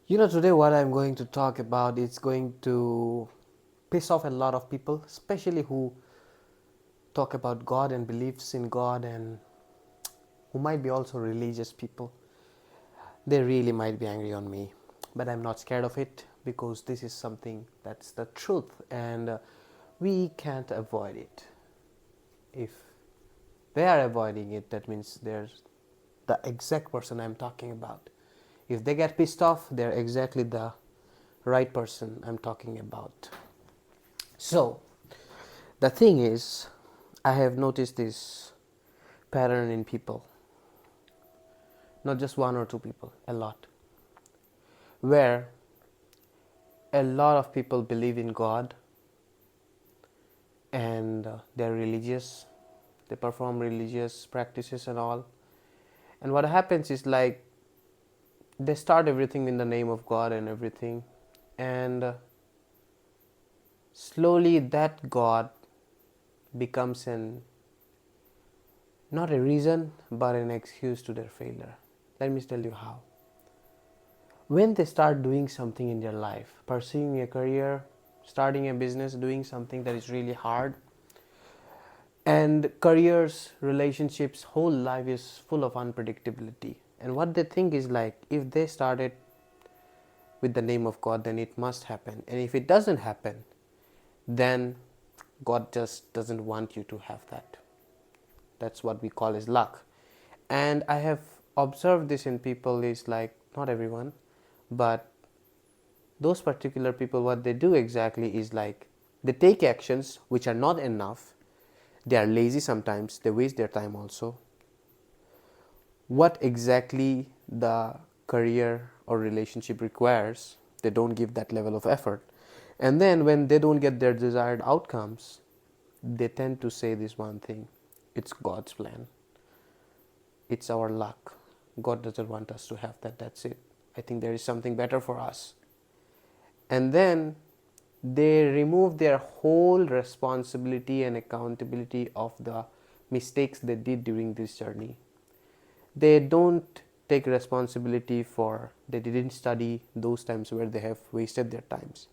Today what I'm going to talk about is going to piss off a lot of people, especially who talk about God and believes in God and who might be also religious people. They really might be angry on me, but I'm not scared of it because this is something that's the truth and we can't avoid it. If they are avoiding it, that means there's the exact person I'm talking about. If they get pissed off, they're exactly the right person I'm talking about. So, the thing is, I have noticed this pattern in people, not just one or two people, a lot, where a lot of people believe in God and they're religious, they perform religious practices and all. And what happens is like they start everything in the name of God and everything, and slowly that God becomes an not a reason but an excuse to their failure. Let me tell you how. When they start doing something in their life, pursuing a career, starting a business, doing something that is really hard, and careers, relationships, whole life is full of unpredictability. And what they think is like, if they started with the name of God, then it must happen. And if it doesn't happen, then God just doesn't want you to have that. That's what we call as luck. And I have observed this in people is like, not everyone, but those particular people, what they do exactly is like they take actions which are not enough. They are lazy sometimes, they waste their time also. What exactly the career or relationship requires, they don't give that level of effort. And then when they don't get their desired outcomes, they tend to say this one thing: it's God's plan, it's our luck. God doesn't want us to have that, that's it. I think there is something better for us. And then they remove their whole responsibility and accountability of the mistakes they did during this journey. They don't take responsibility for they didn't study those times where they have wasted their times.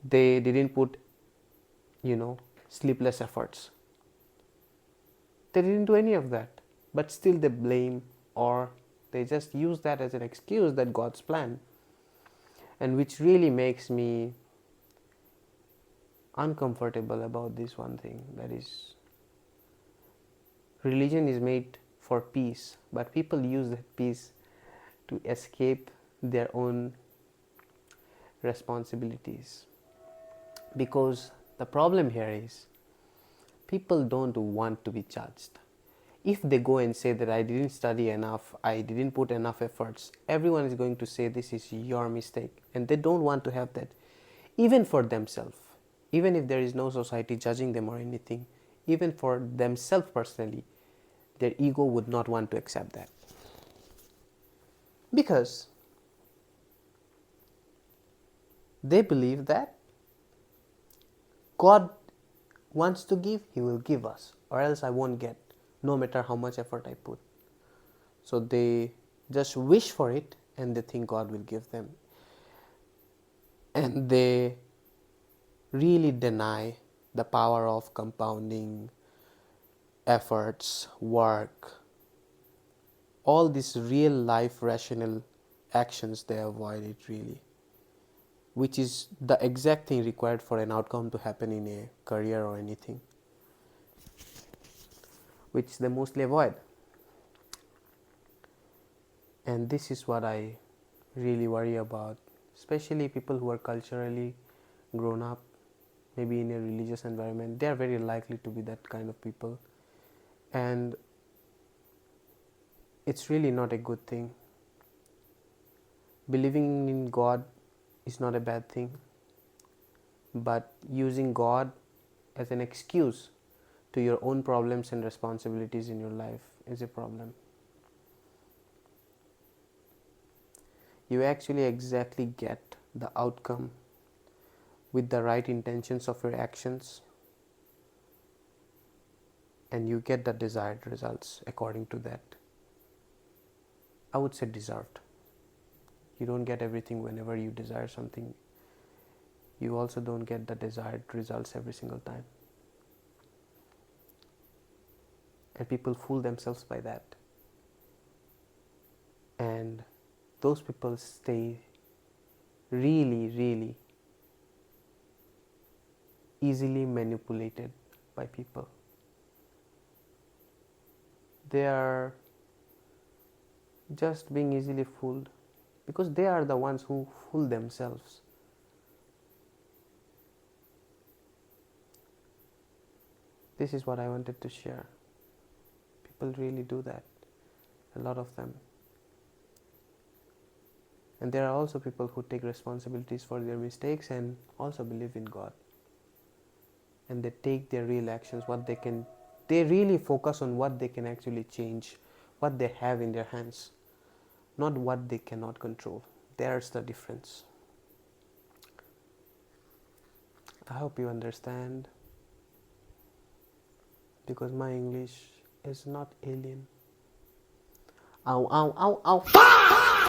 They didn't put, you know, sleepless efforts. They didn't do any of that. But still they blame, or they just use that as an excuse that God's plan. And which really makes me uncomfortable about this one thing, that is, religion is made for peace, but people use that peace to escape their own responsibilities. Because the problem here is people don't want to be judged. If they go and say that I didn't study enough, I didn't put enough efforts, everyone is going to say this is your mistake, and they don't want to have that, even for themselves. Even if there is no society judging them or anything, even for themselves personally, their ego would not want to accept that. Because they believe that God wants to give, He will give us, or else I won't get, no matter how much effort I put. So they just wish for it and they think God will give them. And they really deny the power of compounding efforts, work, all these real life rational actions. They avoid it really, which is the exact thing required for an outcome to happen in a career or anything, which they mostly avoid. And this is what I really worry about, especially people who are culturally grown up, maybe in a religious environment. They are very likely to be that kind of people, and it's really not a good thing. Believing in God is not a bad thing, but using God as an excuse to your own problems and responsibilities in your life is a problem. You actually exactly get the outcome with the right intentions of your actions, and you get the desired results according to that. I would say deserved. You don't get everything whenever you desire something. You also don't get the desired results every single time. And people fool themselves by that. And those people stay really, really easily manipulated by people. They are just being easily fooled because they are the ones who fool themselves. This is what I wanted to share. People really do that, a lot of them. And there are also people who take responsibilities for their mistakes and also believe in God. And they take their real actions, they really focus on what they can actually change, what they have in their hands, not what they cannot control. There's the difference. I hope you understand, because my English is not alien. Ow, ow, ow, ow.